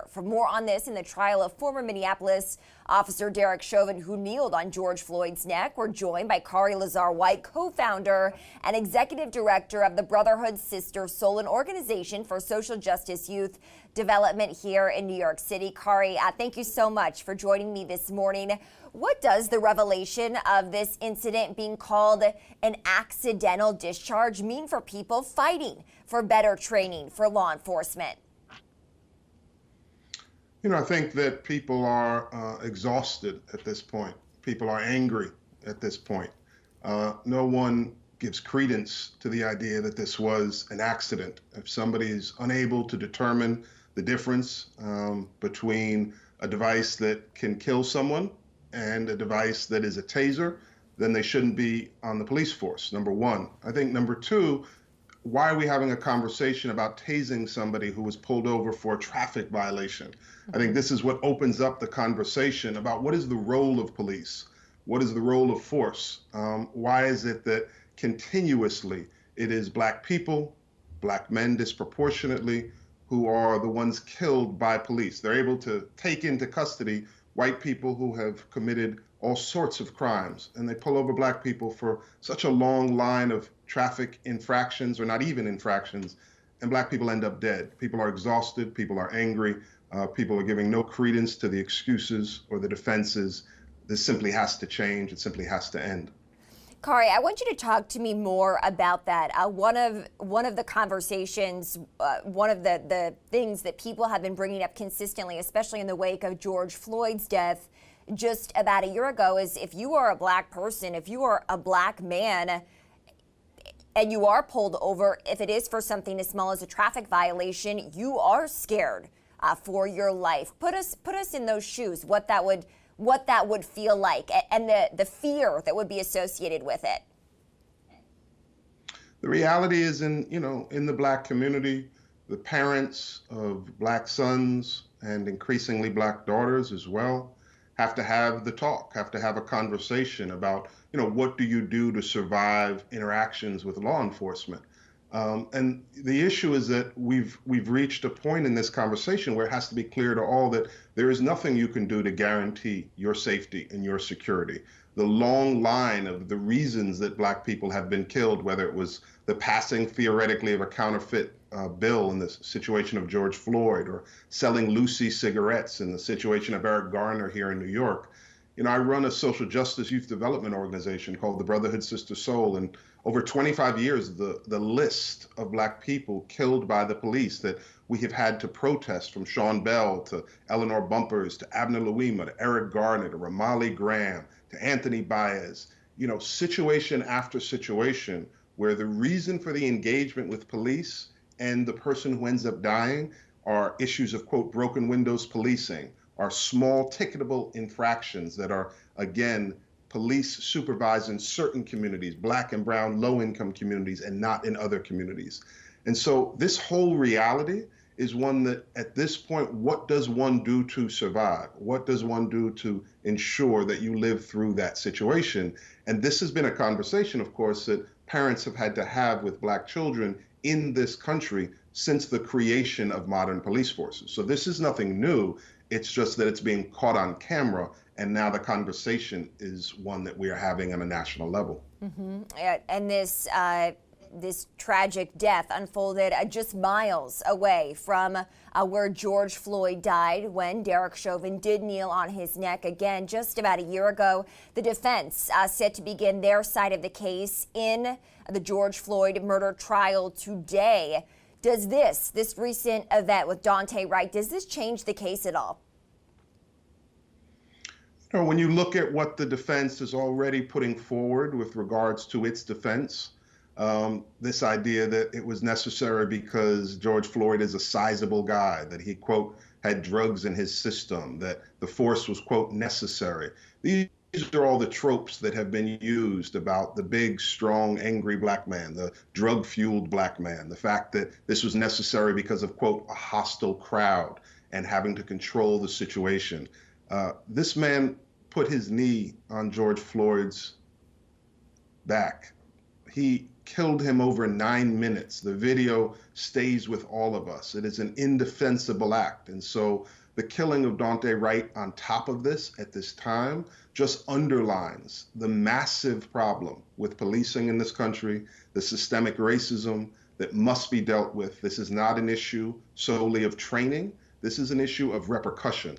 For more on this and the trial of former Minneapolis officer Derek Chauvin, who kneeled on George Floyd's neck, we're joined by Khary Lazarre-White, co-founder and executive director of the Brotherhood Sister Sol, an organization for social justice youth development here in New York City. Khary, thank you so much for joining me this morning. What does the revelation of this incident being called an accidental discharge mean for people fighting for better training for law enforcement? I think that people are exhausted at this point. People are angry at this point. No one gives credence to the idea that this was an accident. If somebody is unable to determine the difference between a device that can kill someone and a device that is a taser, then they shouldn't be on the police force, number one. I think number two, why are we having a conversation about tasing somebody who was pulled over for a traffic violation? I think this is what opens up the conversation about what is the role of police? What is the role of force? Why is it that continuously it is Black people, Black men disproportionately, who are the ones killed by police? They're able to take into custody white people who have committed all sorts of crimes, and they pull over Black people for such a long line of traffic infractions, or not even infractions, and Black people end up dead. People are exhausted, people are angry, people are giving no credence to the excuses or the defenses. This simply has to change, it simply has to end. Khary, I want you to talk to me more about that. One of the conversations, one of the things that people have been bringing up consistently, especially in the wake of George Floyd's death just about a year ago, is if you are a Black person, if you are a Black man, and you are pulled over, if it is for something as small as a traffic violation, you are scared for your life. Put us in those shoes, what that would feel like, and the fear that would be associated with it. The reality is in the Black community, the parents of Black sons and increasingly Black daughters as well have to have the talk, have to have a conversation about, what do you do to survive interactions with law enforcement? And the issue is that we've reached a point in this conversation where it has to be clear to all that there is nothing you can do to guarantee your safety and your security. The long line of the reasons that Black people have been killed, whether it was the passing theoretically of a counterfeit bill in the situation of George Floyd, or selling Lucy cigarettes in the situation of Eric Garner here in New York. I run a social justice youth development organization called the Brotherhood Sister Sol, and over 25 years, the list of Black people killed by the police that we have had to protest, from Sean Bell to Eleanor Bumpers to Abner Louima to Eric Garner to Ramali Graham to Anthony Baez, situation after situation where the reason for the engagement with police and the person who ends up dying are issues of, quote, broken windows policing, are small ticketable infractions that are, again, police supervised in certain communities, Black and brown low-income communities, and not in other communities. And so this whole reality is one that, at this point, what does one do to survive? What does one do to ensure that you live through that situation? And this has been a conversation, of course, that parents have had to have with Black children in this country since the creation of modern police forces. So this is nothing new. It's just that it's being caught on camera, and now the conversation is one that we are having on a national level. Mm-hmm. And this tragic death unfolded just miles away from where George Floyd died, when Derek Chauvin did kneel on his neck again just about a year ago. The defense set to begin their side of the case in the George Floyd murder trial today. Does this recent event with Daunte Wright, does this change the case at all? When you look at what the defense is already putting forward with regards to its defense, this idea that it was necessary because George Floyd is a sizable guy, that he, quote, had drugs in his system, that the force was, quote, necessary. These are all the tropes that have been used about the big, strong, angry Black man, the drug-fueled Black man, the fact that this was necessary because of, quote, a hostile crowd and having to control the situation. This man put his knee on George Floyd's back. He killed him over 9 minutes. The video stays with all of us. It is an indefensible act. And so the killing of Daunte Wright on top of this at this time just underlines the massive problem with policing in this country, the systemic racism that must be dealt with. This is not an issue solely of training. This is an issue of repercussion.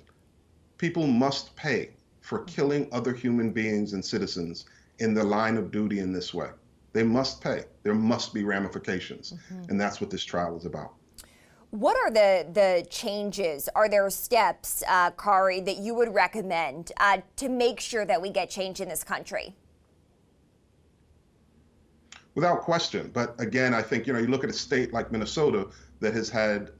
People must pay for killing other human beings and citizens in the line of duty in this way. They must pay. There must be ramifications. And that's what this trial is about. What are the changes? Are there steps, Khary, that you would recommend to make sure that we get change in this country? Without question. But again, I think, you look at a state like Minnesota that has had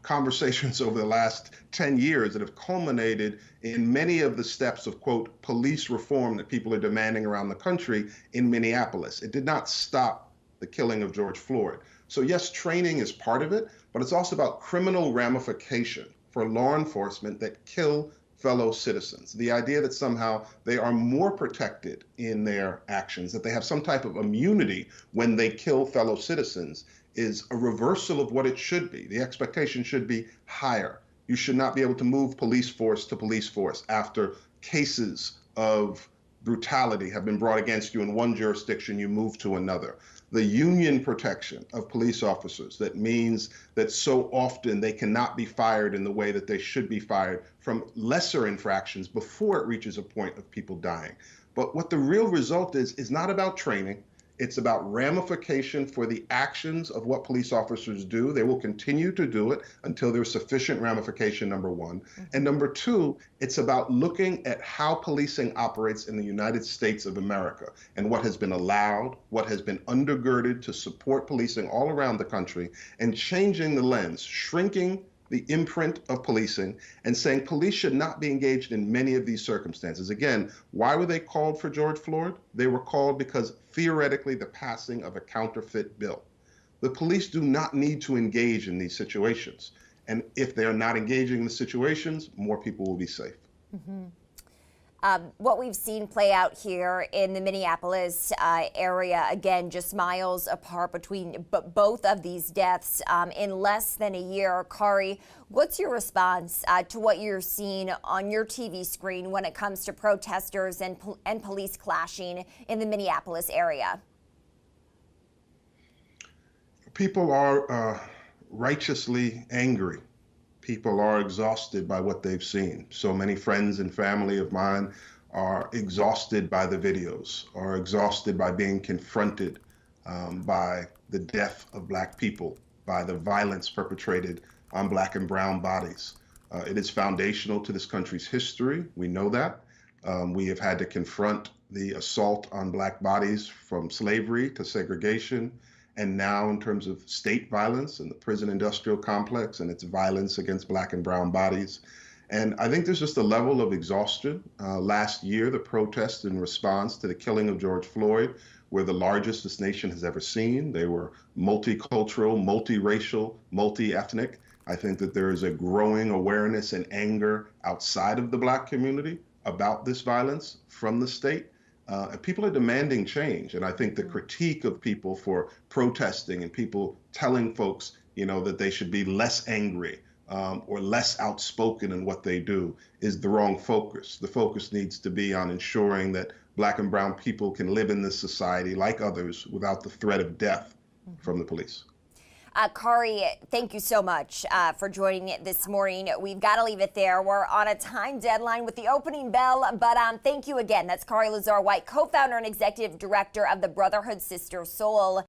conversations over the last 10 years that have culminated in many of the steps of, quote, police reform that people are demanding around the country in Minneapolis. It did not stop the killing of George Floyd. So yes, training is part of it, but it's also about criminal ramification for law enforcement that kill fellow citizens. The idea that somehow they are more protected in their actions, that they have some type of immunity when they kill fellow citizens, is a reversal of what it should be. The expectation should be higher. You should not be able to move police force to police force after cases of brutality have been brought against you in one jurisdiction, you move to another. The union protection of police officers, that means that so often they cannot be fired in the way that they should be fired from lesser infractions before it reaches a point of people dying. But what the real result is not about training. It's about ramification for the actions of what police officers do. They will continue to do it until there's sufficient ramification, number one. And number two, it's about looking at how policing operates in the United States of America and what has been allowed, what has been undergirded to support policing all around the country, and changing the lens, shrinking the imprint of policing, and saying police should not be engaged in many of these circumstances. Again, why were they called for George Floyd? They were called because theoretically the passing of a counterfeit bill. The police do not need to engage in these situations. And if they are not engaging in the situations, more people will be safe. What we've seen play out here in the Minneapolis area, again, just miles apart between both of these deaths in less than a year. Khary, what's your response to what you're seeing on your TV screen when it comes to protesters and police clashing in the Minneapolis area? People are righteously angry. People are exhausted by what they've seen. So many friends and family of mine are exhausted by the videos, are exhausted by being confronted by the death of Black people, by the violence perpetrated on Black and brown bodies. It is foundational to this country's history. We know that. We have had to confront the assault on Black bodies from slavery to segregation, and now in terms of state violence and the prison industrial complex and its violence against Black and brown bodies. And I think there's just a level of exhaustion. Last year, the protests in response to the killing of George Floyd were the largest this nation has ever seen. They were multicultural, multiracial, multi-ethnic. I think that there is a growing awareness and anger outside of the Black community about this violence from the state. And people are demanding change. And I think the critique of people for protesting and people telling folks, that they should be less angry or less outspoken in what they do is the wrong focus. The focus needs to be on ensuring that Black and brown people can live in this society like others without the threat of death from the police. Khary, thank you so much for joining it this morning. We've got to leave it there. We're on a time deadline with the opening bell, but thank you again. That's Khary LazarreWhite, co-founder and executive director of the Brotherhood Sister Sol.